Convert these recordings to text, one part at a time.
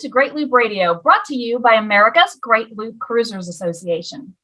to Great Loop Radio, brought to you by America's Great Loop Cruisers Association.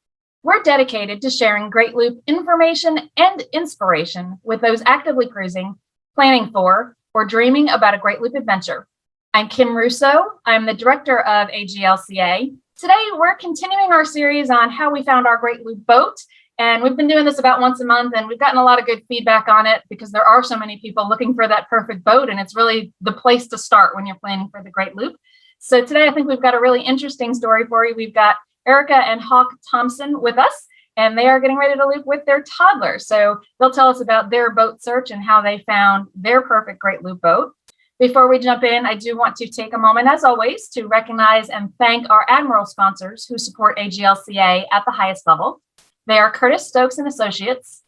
We're dedicated to sharing Great Loop information and inspiration with those actively cruising, planning for, or dreaming about a Great Loop adventure. I'm Kim Russo. I'm the director of AGLCA. Today, we're continuing our series on how we found our Great Loop boat. And we've been doing this about once a month, and we've gotten a lot of good feedback on it because there are so many people looking for that perfect boat, and it's really the place to start when you're planning for the Great Loop. So today, I think we've got a really interesting story for you. We've got Erica and Hawk Thompson with us, and they are getting ready to loop with their toddler. So they'll tell us about their boat search and how they found their perfect Great Loop boat. Before we jump in, I do want to take a moment, as always, to recognize and thank our Admiral sponsors who support AGLCA at the highest level. They are Curtis Stokes and Associates,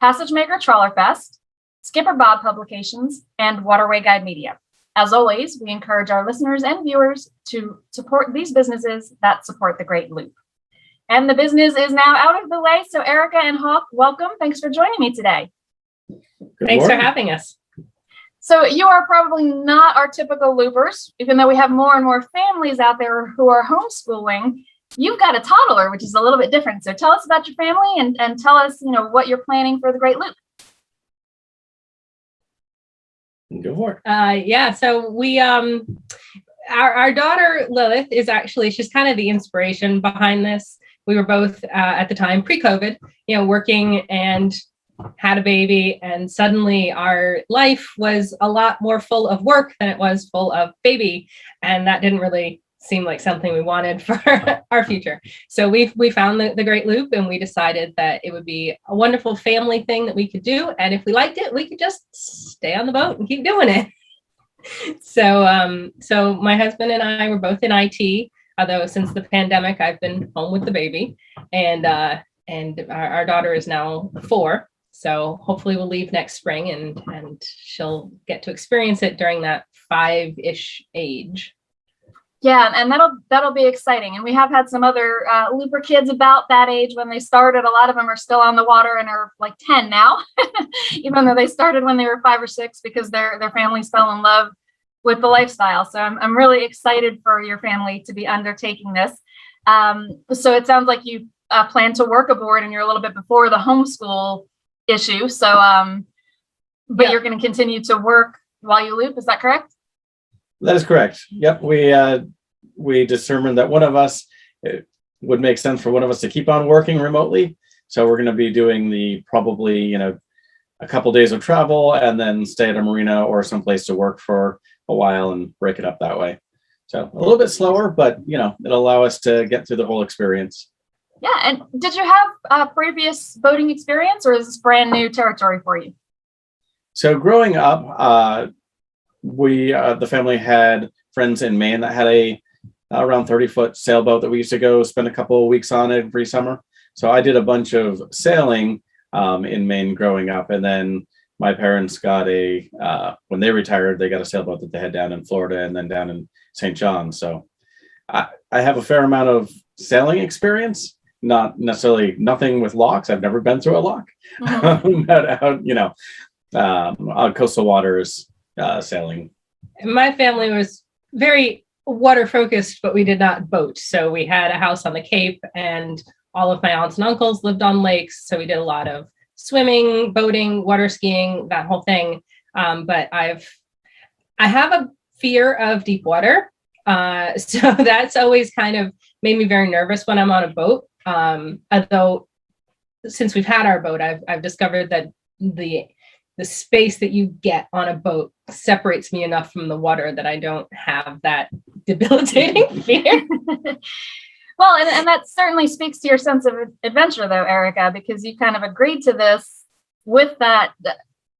Passage Maker Trawler Fest, Skipper Bob Publications, and Waterway Guide Media. As always, we encourage our listeners and viewers to support these businesses that support the Great Loop. And the business is now out of the way, so Erica and Hawk, welcome. Thanks for joining me today. Thanks for having us. So you are probably not our typical loopers, even though we have more and more families out there who are homeschooling. You've got a toddler, which is a little bit different. So tell us about your family and tell us, what you're planning for the Great Loop. Go for it. So we, our daughter Lilith is actually, she's kind of the inspiration behind this. We were both at the time pre-COVID, working and had a baby, and suddenly our life was a lot more full of work than it was full of baby, and that didn't really seemed like something we wanted for our future. So we found the Great Loop, and we decided that it would be a wonderful family thing that we could do. And if we liked it, we could just stay on the boat and keep doing it. So my husband and I were both in IT, although since the pandemic, I've been home with the baby, and our daughter is now 4. So hopefully we'll leave next spring and she'll get to experience it during that 5-ish age. Yeah, and that'll be exciting. And we have had some other looper kids about that age when they started. A lot of them are still on the water and are like 10 now, even though they started when they were 5 or 6 because their families fell in love with the lifestyle. So I'm really excited for your family to be undertaking this. So it sounds like you plan to work aboard and you're a little bit before the homeschool issue. So, but You're going to continue to work while you loop. Is that correct? That is correct. Yep. We determined that it would make sense for one of us to keep on working remotely. So we're going to be doing probably a couple days of travel and then stay at a marina or someplace to work for a while and break it up that way. So a little bit slower, but it'll allow us to get through the whole experience. Yeah. And did you have previous boating experience, or is this brand new territory for you? So growing up, the family had friends in Maine that had a around 30-foot sailboat that we used to go spend a couple of weeks on every summer. So I did a bunch of sailing in Maine growing up, and then my parents got when they retired, they got a sailboat that they had down in Florida and then down in St. John. So I have a fair amount of sailing experience, not necessarily nothing with locks. I've never been through a lock, but out, on coastal waters. Sailing. My family was very water focused, but we did not boat. So we had a house on the Cape, and all of my aunts and uncles lived on lakes. So we did a lot of swimming, boating, water skiing, that whole thing. But I have a fear of deep water. So that's always kind of made me very nervous when I'm on a boat. Although since we've had our boat, I've discovered that the space that you get on a boat separates me enough from the water that I don't have that debilitating fear. Well, and that certainly speaks to your sense of adventure, though, Erica, because you kind of agreed to this with that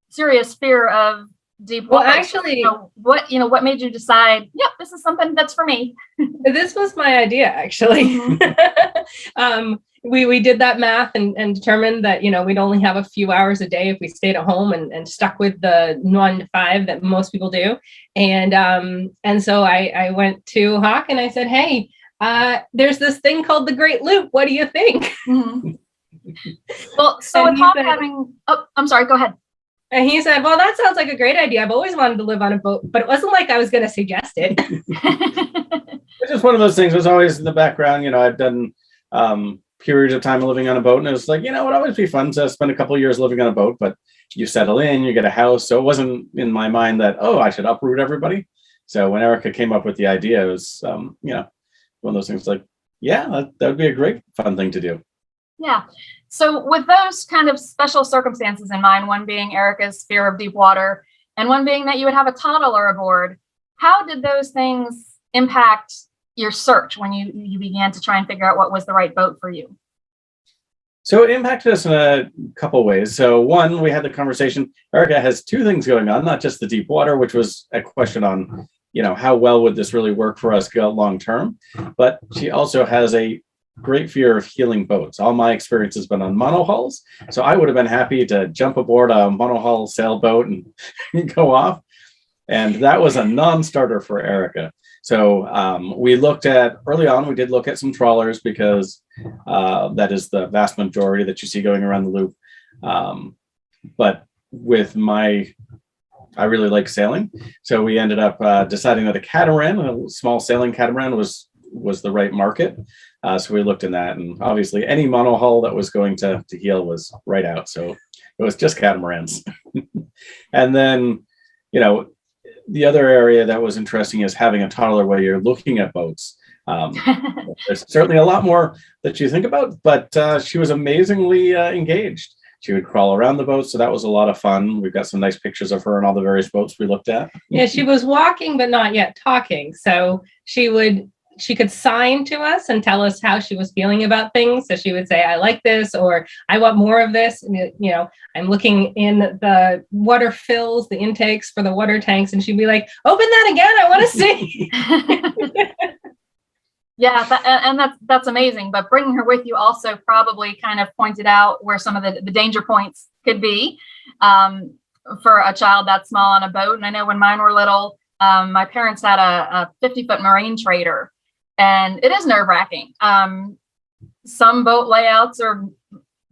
serious fear of deep water. Well, actually, what made you decide, yep, this is something that's for me? This was my idea, actually. We did that math and determined that, we'd only have a few hours a day if we stayed at home and stuck with the 9 to 5 that most people do. And so I went to Hawk and I said, hey, there's this thing called the Great Loop. What do you think? Well, so with Hawk having, I'm sorry, go ahead. And he said, well, that sounds like a great idea. I've always wanted to live on a boat, but it wasn't like I was going to suggest it. It's just one of those things. It was always in the background. I've done periods of time living on a boat, and it was like, it would always be fun to spend a couple of years living on a boat, but you settle in, you get a house. So it wasn't in my mind that, oh, I should uproot everybody. So when Erica came up with the idea, it was, one of those things like, yeah, that would be a great fun thing to do. Yeah. So with those kind of special circumstances in mind, one being Erica's fear of deep water and one being that you would have a toddler aboard, how did those things impact your search when you began to try and figure out what was the right boat for you? So it impacted us in a couple ways. So one, we had the conversation. Erica has two things going on, not just the deep water, which was a question on, how well would this really work for us long term, but she also has a great fear of heeling boats. All my experience has been on monohulls, so I would have been happy to jump aboard a monohull sailboat and go off, and that was a non-starter for Erica. So we looked at early on. We did look at some trawlers because that is the vast majority that you see going around the loop. But with I really like sailing, so we ended up deciding that a catamaran, a small sailing catamaran, was the right market. So we looked in that, and obviously any monohull that was going to heel was right out. So it was just catamarans. And then, the other area that was interesting is having a toddler while you're looking at boats. There's certainly a lot more that you think about, but she was amazingly engaged. She would crawl around the boat, so that was a lot of fun. We've got some nice pictures of her on all the various boats we looked at. Yeah, she was walking, but not yet talking. So she could sign to us and tell us how she was feeling about things. So she would say, I like this, or I want more of this. And, I'm looking in the water fills, the intakes for the water tanks. And she'd be like, open that again. I want to see. Yeah, and that's amazing. But bringing her with you also probably kind of pointed out where some of the danger points could be for a child that small on a boat. And I know when mine were little, my parents had a 50-foot marine trader, and it is nerve-wracking. Some boat layouts, or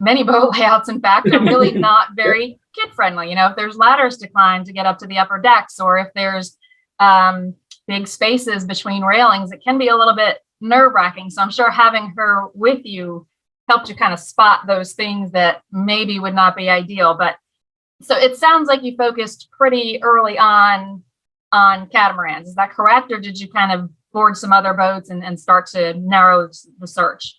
many boat layouts, in fact, are really not very kid-friendly. If there's ladders to climb to get up to the upper decks, or if there's big spaces between railings, it can be a little bit nerve-wracking. So I'm sure having her with you helped you kind of spot those things that maybe would not be ideal. But so it sounds like you focused pretty early on catamarans. Is that correct? Or did you kind of board some other boats and start to narrow the search?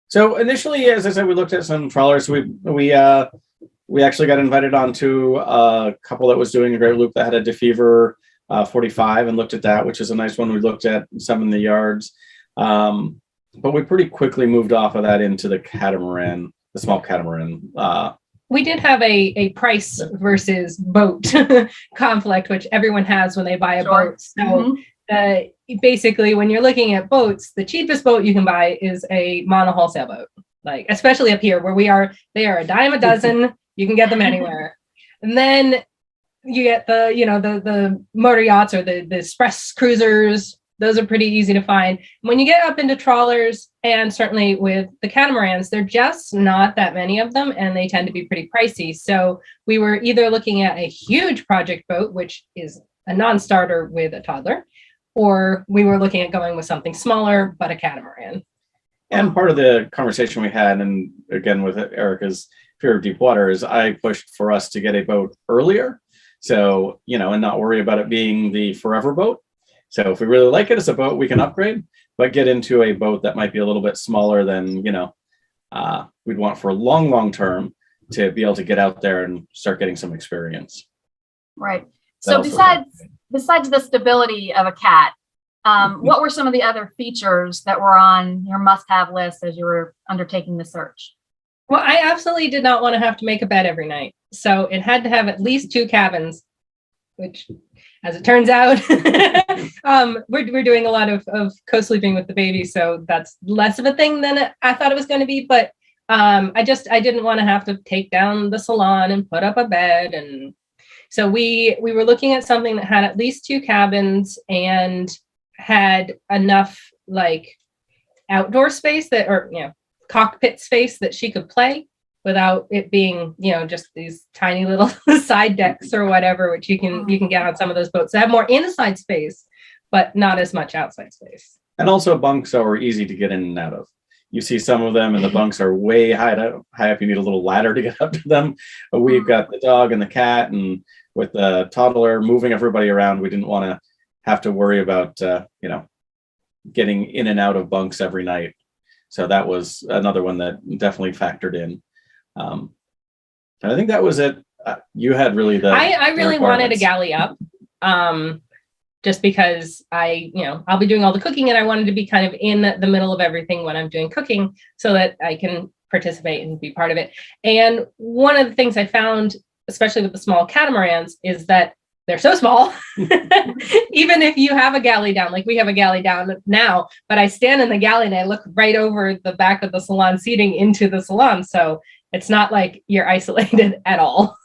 So initially, as I said, we looked at some trawlers. We actually got invited onto a couple that was doing a great loop that had a DeFever 45, and looked at that, which is a nice one. We looked at some in the yards. But we pretty quickly moved off of that into the catamaran, the small catamaran. We did have a price versus boat conflict, which everyone has when they buy a boat. So basically, when you're looking at boats, the cheapest boat you can buy is a monohull sailboat. Like, especially up here where we are, they are a dime a dozen. You can get them anywhere. And then you get the motor yachts or the express cruisers. Those are pretty easy to find. When you get up into trawlers, and certainly with the catamarans, there are just not that many of them, and they tend to be pretty pricey. So we were either looking at a huge project boat, which is a non-starter with a toddler, or we were looking at going with something smaller, but a catamaran. And part of the conversation we had, and again with Erica's fear of deep water, is I pushed for us to get a boat earlier. So, and not worry about it being the forever boat. So if we really like it as a boat, we can upgrade, but get into a boat that might be a little bit smaller than, we'd want for long term to be able to get out there and start getting some experience. Right. So besides the stability of a cat, what were some of the other features that were on your must-have list as you were undertaking the search? Well, I absolutely did not want to have to make a bed every night. So it had to have at least 2 cabins, which, as it turns out, we're doing a lot of co-sleeping with the baby. So that's less of a thing than I thought it was going to be. But I didn't want to have to take down the salon and put up a bed. And so we were looking at something that had at least 2 cabins and had enough like outdoor space cockpit space that she could play. without it being, just these tiny little side decks or whatever, which you can get on some of those boats that have more inside space, but not as much outside space. And also bunks are easy to get in and out of. You see some of them and the bunks are way high up. You need a little ladder to get up to them. But we've got the dog and the cat, and with the toddler moving everybody around, we didn't want to have to worry about, getting in and out of bunks every night. So that was another one that definitely factored in. And I think that was it. You had really I really wanted a galley up. Just because I'll be doing all the cooking, and I wanted to be kind of in the middle of everything when I'm doing cooking so that I can participate and be part of it. And one of the things I found, especially with the small catamarans, is that they're so small. Even if you have a galley down, like we have a galley down now, but I stand in the galley and I look right over the back of the salon seating into the salon. So it's not like you're isolated at all.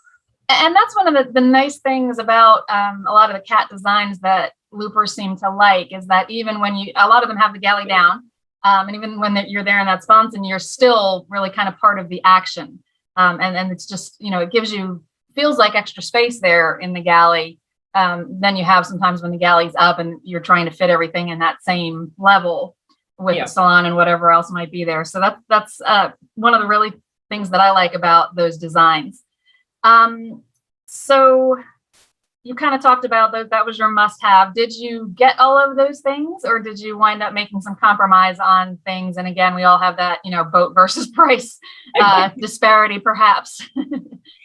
And that's one of the nice things about a lot of the cat designs that loopers seem to like, is that even when a lot of them have the galley down, and even when you're there in that sponson, you're still really kind of part of the action. And it's just, it feels like extra space there in the galley. Then you have sometimes when the galley's up and you're trying to fit everything in that same level with the salon and whatever else might be there. So that's one of the really things that I like about those designs. So you kind of talked about that was your must-have. Did you get all of those things, or did you wind up making some compromise on things? And again, we all have that, boat versus price disparity, perhaps.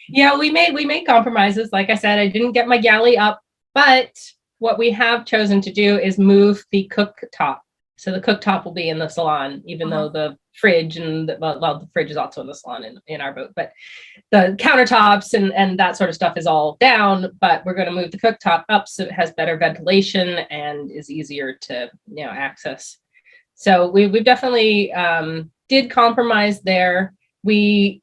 Yeah, we made compromises. Like I said, I didn't get my galley up, but what we have chosen to do is move the cooktop. So the cooktop will be in the salon, even though the fridge the fridge is also in the salon in our boat, but the countertops and that sort of stuff is all down, but we're going to move the cooktop up so it has better ventilation and is easier to, access. So we've definitely did compromise there. The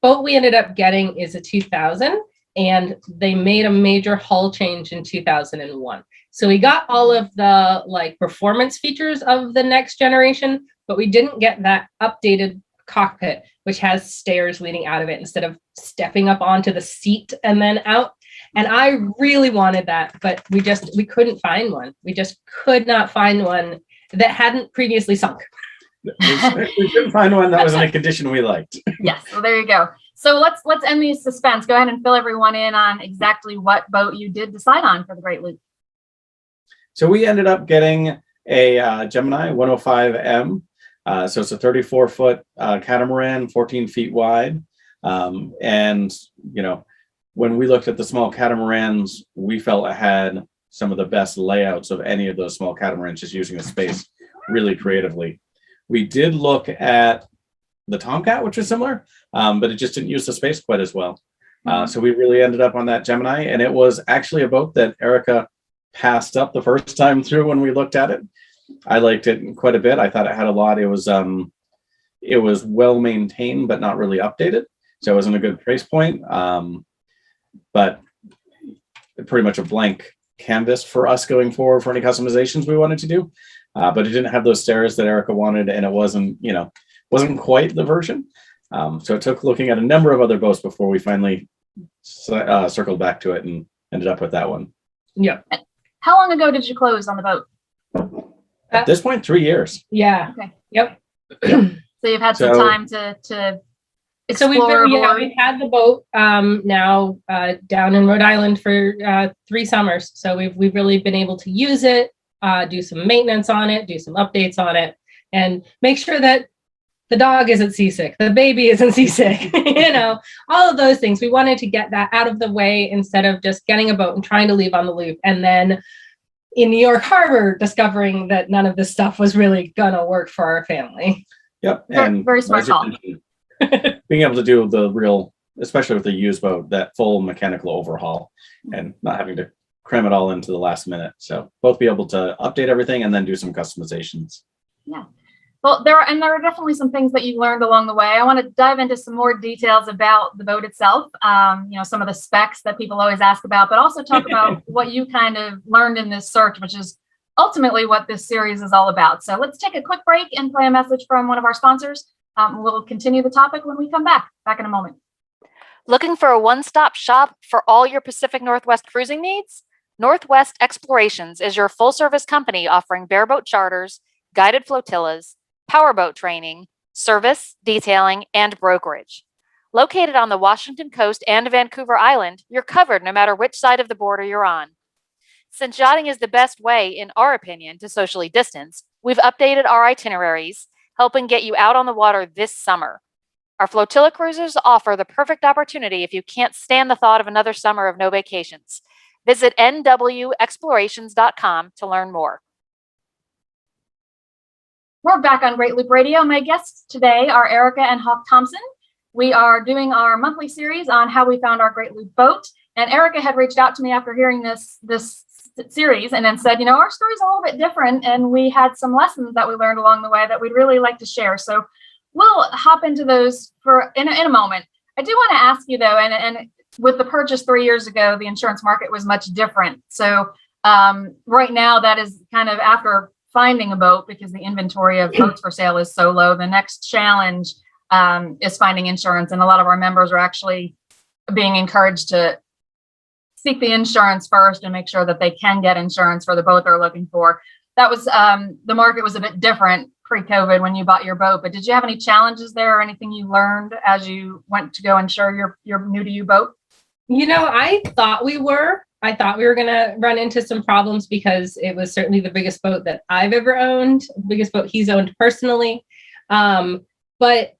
boat we ended up getting is a 2000, and they made a major hull change in 2001. So we got all of the performance features of the next generation, but we didn't get that updated cockpit, which has stairs leading out of it instead of stepping up onto the seat and then out. And I really wanted that, but we couldn't find one. We just could not find one that hadn't previously sunk. We couldn't find one that was in a condition we liked. Yes, well, there you go. So let's end the suspense. Go ahead and fill everyone in on exactly what boat you did decide on for the Great Loop. So we ended up getting a Gemini 105M. So it's a 34-foot catamaran, 14 feet wide. And, when we looked at the small catamarans, we felt it had some of the best layouts of any of those small catamarans, just using the space really creatively. We did look at the Tomcat, which was similar, but it just didn't use the space quite as well. So we really ended up on that Gemini, and it was actually a boat that Erica passed up the first time through when we looked at it. I liked it quite a bit. I thought it had a lot. It was well maintained, but not really updated. So it wasn't a good price point. But pretty much a blank canvas for us going forward for any customizations we wanted to do. But it didn't have those stairs that Erica wanted, and it wasn't quite the version. So it took looking at a number of other boats before we finally circled back to it and ended up with that one. Yep. How long ago did you close on the boat? At this point, 3 years. Yeah. Okay. Yep. So you've had some time to explore. So we've had the boat now down in Rhode Island for 3 summers. So we've really been able to use it, do some maintenance on it, do some updates on it, and make sure that the dog isn't seasick, the baby isn't seasick, all of those things. We wanted to get that out of the way instead of just getting a boat and trying to leave on the loop. And then in New York Harbor, discovering that none of this stuff was really going to work for our family. Yep. And very smart call. Being able to do the real, especially with the used boat, that full mechanical overhaul and not having to cram it all into the last minute. So both be able to update everything and then do some customizations. Yeah. Well, there are definitely some things that you learned along the way. I want to dive into some more details about the boat itself, some of the specs that people always ask about, but also talk about what you kind of learned in this search, which is ultimately what this series is all about. So let's take a quick break and play a message from one of our sponsors. We'll continue the topic when we come back in a moment. Looking for a one-stop shop for all your Pacific Northwest cruising needs? Northwest Explorations is your full-service company offering bareboat charters, guided flotillas, powerboat training, service, detailing, and brokerage. Located on the Washington coast and Vancouver Island, you're covered no matter which side of the border you're on. Since yachting is the best way, in our opinion, to socially distance, we've updated our itineraries, helping get you out on the water this summer. Our flotilla cruises offer the perfect opportunity if you can't stand the thought of another summer of no vacations. Visit nwexplorations.com to learn more. We're back on Great Loop Radio. My guests today are Erica and Hawk Thompson. We are doing our monthly series on how we found our Great Loop boat. And Erica had reached out to me after hearing this series and then said, our story's a little bit different and we had some lessons that we learned along the way that we'd really like to share. So we'll hop into those in a moment. I do want to ask you though, and with the purchase 3 years ago, the insurance market was much different. So right now that is kind of after finding a boat, because the inventory of boats for sale is so low. The next challenge is finding insurance. And a lot of our members are actually being encouraged to seek the insurance first and make sure that they can get insurance for the boat they're looking for. That was the market was a bit different pre-COVID when you bought your boat, but did you have any challenges there or anything you learned as you went to go insure your new to you boat? I thought we were going to run into some problems because it was certainly the biggest boat that I've ever owned, the biggest boat he's owned personally. But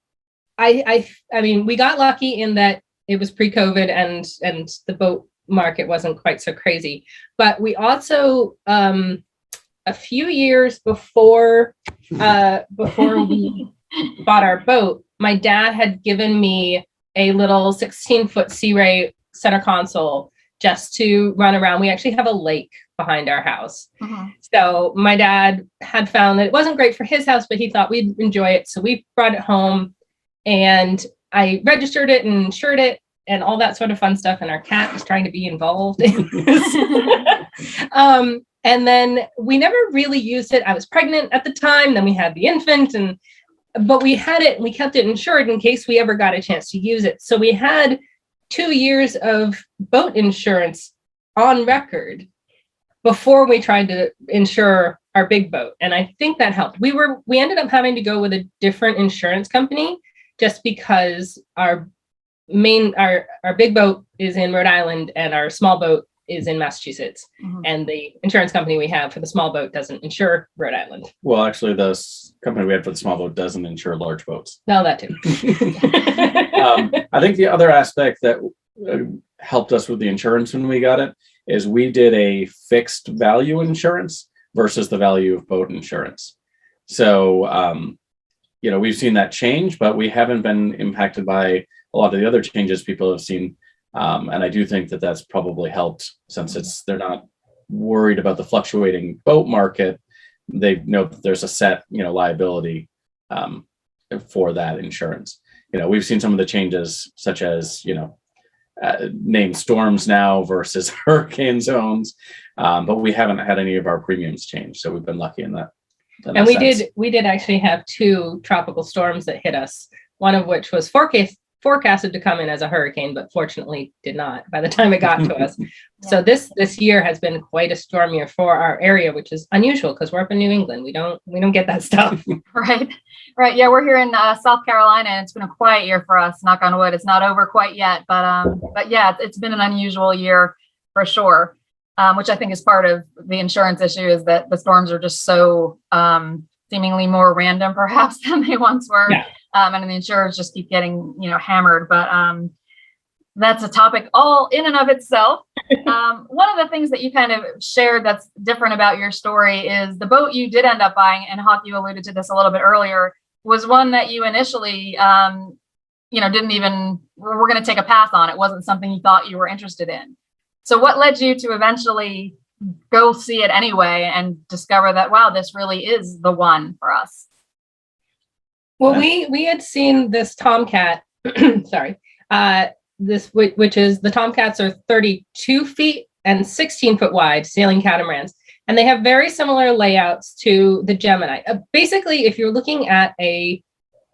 I mean, we got lucky in that it was pre-COVID and the boat market wasn't quite so crazy. But we also, a few years before we bought our boat, my dad had given me a little 16-foot Sea Ray center console just to run around. We actually have a lake behind our house. Mm-hmm. So my dad had found that it wasn't great for his house, but he thought we'd enjoy it. So we brought it home and I registered it and insured it and all that sort of fun stuff. And our cat was trying to be involved in this. And then we never really used it. I was pregnant at the time. Then we had the infant but we had it and we kept it insured in case we ever got a chance to use it. So we had 2 years of boat insurance on record before we tried to insure our big boat. And I think that helped. We ended up having to go with a different insurance company just because our big boat is in Rhode Island and our small boat is in Massachusetts. Mm-hmm. And the insurance company we have for the small boat doesn't insure Rhode Island. Well, actually, the company we had for the small boat doesn't insure large boats. No, that too. I think the other aspect that helped us with the insurance when we got it is we did a fixed value insurance versus the value of boat insurance. So, we've seen that change, but we haven't been impacted by a lot of the other changes people have seen. And I do think that that's probably helped since they're not worried about the fluctuating boat market. They know that there's a set, liability for that insurance. We've seen some of the changes such as, named storms now versus hurricane zones, but we haven't had any of our premiums change. So we've been lucky in that. And we did actually have 2 tropical storms that hit us, one of which was forecasted to come in as a hurricane, but fortunately did not by the time it got to us. Yeah. So this year has been quite a storm year for our area, which is unusual because we're up in New England. We don't get that stuff. Right. Yeah, we're here in South Carolina, and it's been a quiet year for us. Knock on wood, it's not over quite yet, but yeah, it's been an unusual year for sure. Which I think is part of the insurance issue, is that the storms are just so seemingly more random perhaps than they once were. Yeah. And the insurers just keep getting, hammered. But that's a topic all in and of itself. One of the things that you kind of shared that's different about your story is the boat you did end up buying, and Hawk, you alluded to this a little bit earlier, was one that you initially, didn't even, we're going to take a pass on. It wasn't something you thought you were interested in. So what led you to eventually go see it anyway and discover that, wow, this really is the one for us? Well, we had seen this Tomcat, sorry, which is, the Tomcats are 32 feet and 16 foot wide sailing catamarans. And they have very similar layouts to the Gemini. Basically, if you're looking at a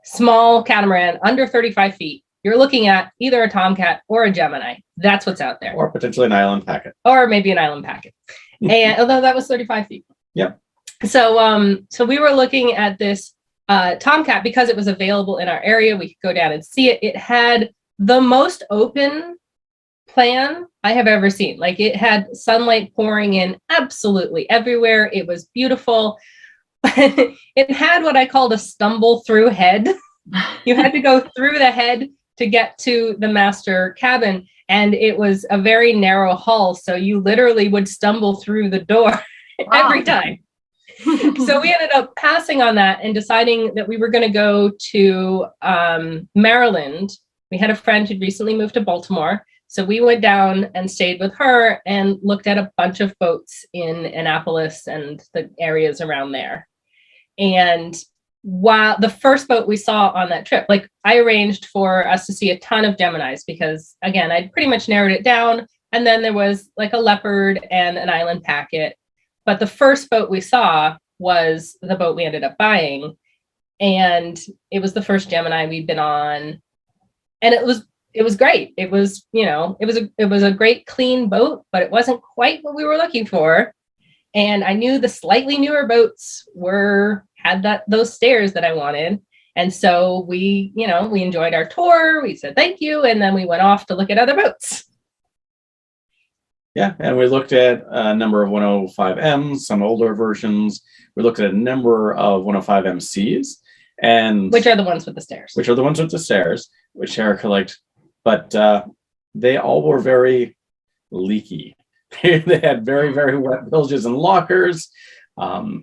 small catamaran under 35 feet, you're looking at either a Tomcat or a Gemini. That's what's out there. Or potentially an island packet. Or maybe an island packet. And although that was 35 feet. Yep. So we were looking at this Tomcat because it was available in our area. We could go down and see it. It had the most open plan I have ever seen. Like, it had sunlight pouring in absolutely everywhere. It was beautiful. It had what I called a stumble through head. You had to go through the head to get to the master cabin, and it was a very narrow hull, so you literally would stumble through the door every time. So we ended up passing on that and deciding that we were going to go to Maryland. We had a friend who'd recently moved to Baltimore, so we went down and stayed with her and looked at a bunch of boats in Annapolis and the areas around there. And while the first boat we saw on that trip, like, I arranged for us to see a ton of Geminis because, again, I'd pretty much narrowed it down. And then there was like a Leopard and an island packet. But the first boat we saw was the boat we ended up buying. And it was the first Gemini we'd been on. And it was great. It was, it was a great clean boat, but it wasn't quite what we were looking for. And I knew the slightly newer boats had those stairs that I wanted. And so we enjoyed our tour. We said thank you. And then we went off to look at other boats. Yeah. And we looked at a number of 105Ms, some older versions. We looked at a number of 105MCs. Which are the ones with the stairs. Which Erica liked. But they all were very leaky. They had very, very wet bilges and lockers.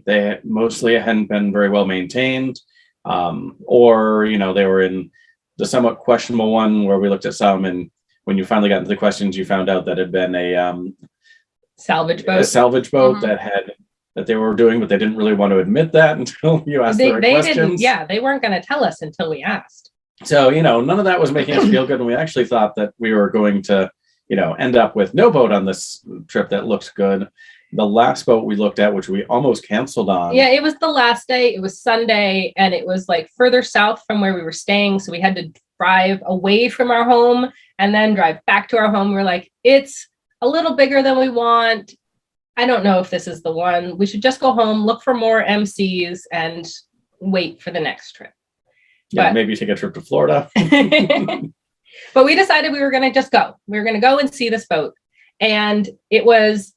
They mostly hadn't been very well maintained, or they were in the somewhat questionable one where we looked at some, and when you finally got into the questions, you found out that it had been a salvage boat. Mm-hmm. that they were doing, but they didn't really want to admit that until you asked the right questions. They weren't going to tell us until we asked. So none of that was making us feel good, and we actually thought that we were going to end up with no boat on this trip that looks good. The last boat we looked at, which we almost canceled on. Yeah, it was the last day. It was Sunday, and it was like further south from where we were staying. So we had to drive away from our home and then drive back to our home. We're like, it's a little bigger than we want. I don't know if this is the one. We should just go home, look for more MCs, and wait for the next trip. Yeah, maybe take a trip to Florida. But we decided we were going to just go. We were going to go and see this boat. And it was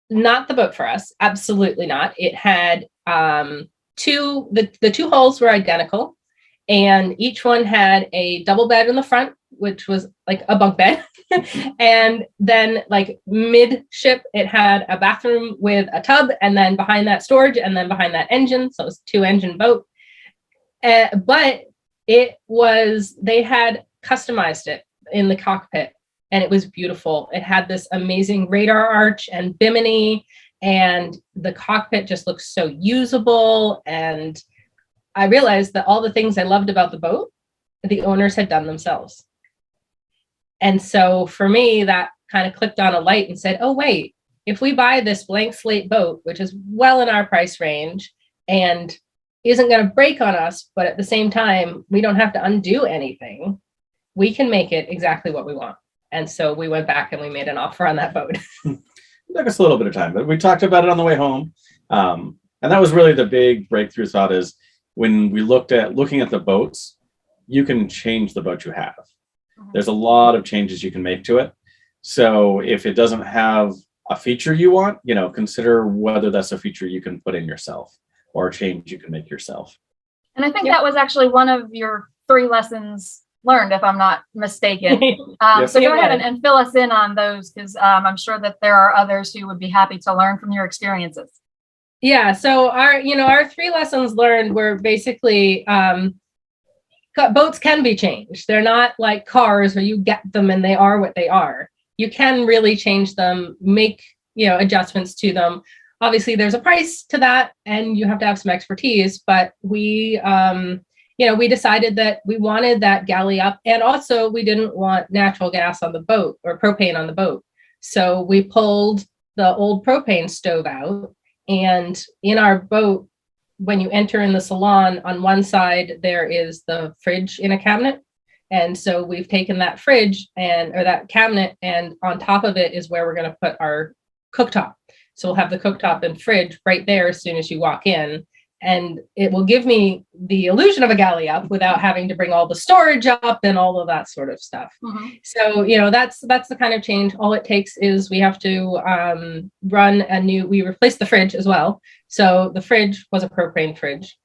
not the boat for us. Absolutely not. It had the two hulls were identical. And each one had a double bed in the front, which was like a bunk bed. And then like midship, it had a bathroom with a tub, and then behind that storage, and then behind that engine. So it was a 2-engine boat. But they had customized it in the cockpit, and it was beautiful. It had this amazing radar arch and bimini, and the cockpit just looks so usable. And I realized that all the things I loved about the boat, the owners had done themselves. And so for me, that kind of clicked on a light and said, oh, wait, if we buy this blank slate boat, which is well in our price range and isn't going to break on us, but at the same time, we don't have to undo anything, we can make it exactly what we want. And so we went back and we made an offer on that boat. It took us a little bit of time, but we talked about it on the way home. And that was really the big breakthrough thought, is when we looking at the boats, you can change the boat you have. There's a lot of changes you can make to it. So if it doesn't have a feature you want, consider whether that's a feature you can put in yourself or a change you can make yourself. And I think that was actually one of your 3 lessons learned, if I'm not mistaken. Yes, so go ahead and fill us in on those, because I'm sure that there are others who would be happy to learn from your experiences. Yeah. So our 3 lessons learned were basically boats can be changed. They're not like cars where you get them and they are what they are. You can really change them, make adjustments to them. Obviously, there's a price to that, and you have to have some expertise. But we decided that we wanted that galley up, and also we didn't want natural gas on the boat or propane on the boat. So we pulled the old propane stove out, and in our boat, when you enter in the salon, on one side, there is the fridge in a cabinet. And so we've taken that fridge or that cabinet, and on top of it is where we're going to put our cooktop. So we'll have the cooktop and fridge right there as soon as you walk in. And it will give me the illusion of a galley up without having to bring all the storage up and all of that sort of stuff. Mm-hmm. So, that's the kind of change. All it takes is we have to we replaced the fridge as well. So the fridge was a propane fridge.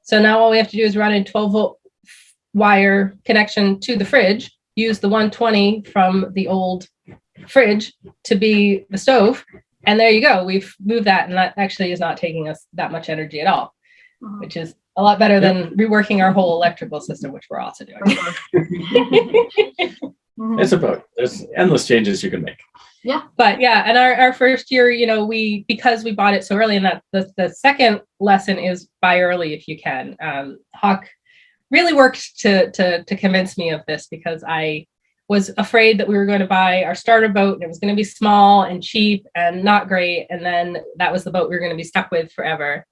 So now all we have to do is run a 12-volt wire connection to the fridge, use the 120 from the old fridge to be the stove. And there you go. We've moved that, and that actually is not taking us that much energy at all, which is a lot better than reworking our whole electrical system, which we're also doing. It's a boat. There's endless changes you can make. Yeah. But yeah, and our first year, because we bought it so early, and that the second lesson is buy early if you can. Hawk really worked to convince me of this, because I was afraid that we were going to buy our starter boat and it was going to be small and cheap and not great. And then that was the boat we were going to be stuck with forever.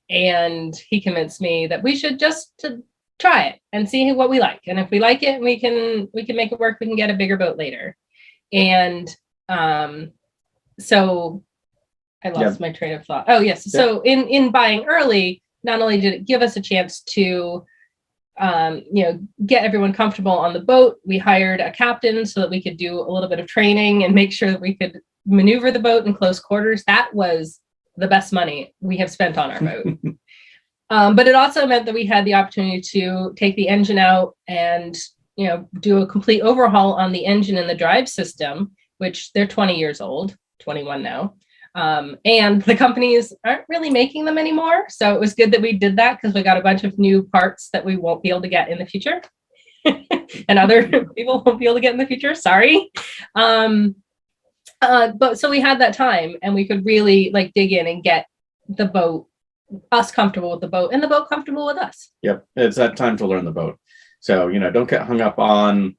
And he convinced me that we should just try it and see what we like. And if we like it, we can make it work. We can get a bigger boat later. And so I lost my train of thought. Oh, yes. Yeah. So in buying early, not only did it give us a chance to get everyone comfortable on the boat, we hired a captain so that we could do a little bit of training and make sure that we could maneuver the boat in close quarters. That was the best money we have spent on our boat. But it also meant that we had the opportunity to take the engine out and, do a complete overhaul on the engine and the drive system, which they're 20 years old, 21 now. And the companies aren't really making them anymore. So it was good that we did that, because we got a bunch of new parts that we won't be able to get in the future. And other people won't be able to get in the future. Sorry. But so we had that time, and we could really dig in and get the boat, us comfortable with the boat, and the boat comfortable with us. Yep. It's that time to learn the boat. So, don't get hung up on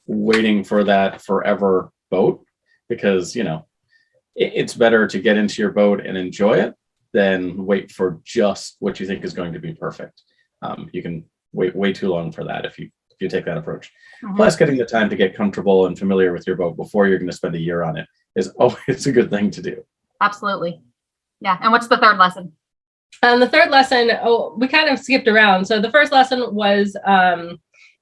waiting for that forever boat, because, it's better to get into your boat and enjoy it than wait for just what you think is going to be perfect. You can wait way too long for that if you take that approach. Mm-hmm. Plus, getting the time to get comfortable and familiar with your boat before you're going to spend a year on it is always a good thing to do. Absolutely. Yeah. And what's the third lesson? The third lesson, we kind of skipped around. So the first lesson was,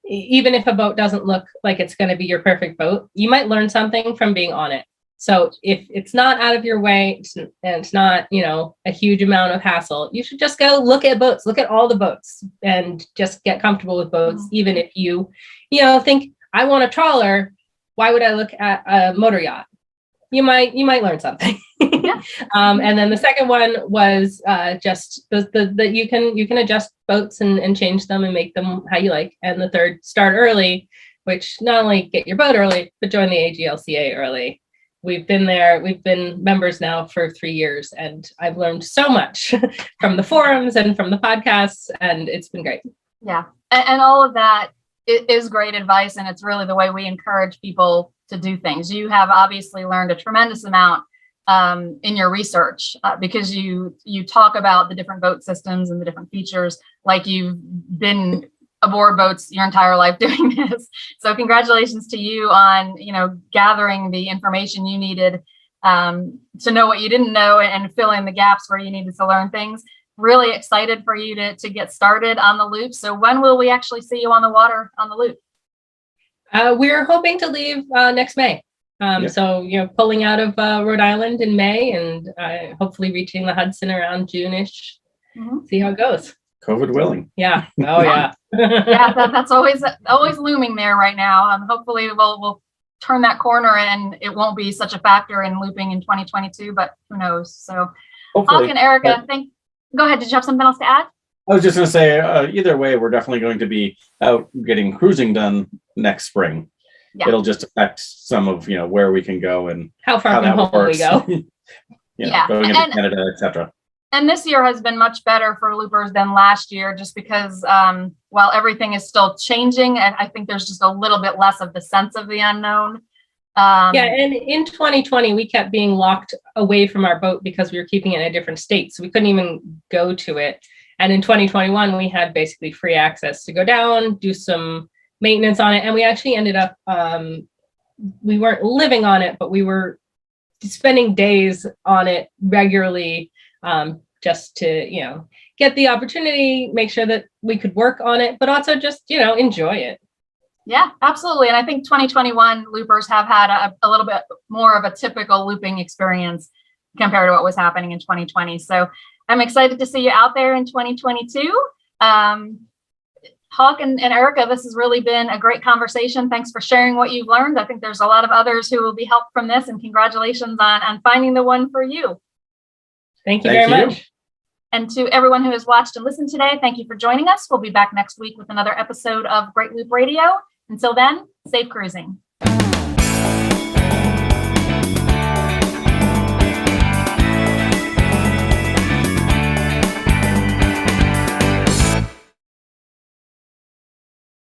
even if a boat doesn't look like it's going to be your perfect boat, you might learn something from being on it. So if it's not out of your way and it's not, a huge amount of hassle, you should just go look at boats, look at all the boats, and just get comfortable with boats. Mm-hmm. Even if you think, I want a trawler, why would I look at a motor yacht? You might learn something. Yeah. And then the second one was just that you can adjust boats and change them and make them how you like. And the third, start early, which not only get your boat early, but join the AGLCA early. We've been there. We've been members now for 3 years, and I've learned so much from the forums and from the podcasts, and it's been great. Yeah. And all of that is great advice. And it's really the way we encourage people to do things. You have obviously learned a tremendous amount in your research because you talk about the different boat systems and the different features, like you've been aboard boats your entire life doing this. So congratulations to you on, gathering the information you needed to know what you didn't know and fill in the gaps where you needed to learn things. Really excited for you to get started on the loop. So when will we actually see you on the water on the loop? We're hoping to leave next May. So, pulling out of Rhode Island in May and hopefully reaching the Hudson around June-ish. Mm-hmm. See how it goes. COVID willing. Yeah. Oh, yeah. Yeah, that's always looming there right now. Hopefully we'll turn that corner and it won't be such a factor in looping in 2022, but who knows? So, Hawk and Erica, go ahead. Did you have something else to add? I was just going to say, either way, we're definitely going to be out getting cruising done next spring. Yeah. It'll just affect some of, where we can go and how far from home works. We go. Going into Canada, etc. And this year has been much better for loopers than last year, just because while everything is still changing, and I think there's just a little bit less of the sense of the unknown. And in 2020, we kept being locked away from our boat because we were keeping it in a different state. So we couldn't even go to it. And in 2021, we had basically free access to go down, do some maintenance on it. And we actually ended up, we weren't living on it, but we were spending days on it regularly, just to, get the opportunity, make sure that we could work on it, but also just, enjoy it. Yeah, absolutely. And I think 2021 loopers have had a little bit more of a typical looping experience compared to what was happening in 2020. So I'm excited to see you out there in 2022. Hawk and Erica, this has really been a great conversation. Thanks for sharing what you've learned. I think there's a lot of others who will be helped from this, and congratulations on finding the one for you. Thank you very much. And to everyone who has watched and listened today, thank you for joining us. We'll be back next week with another episode of Great Loop Radio. Until then, safe cruising.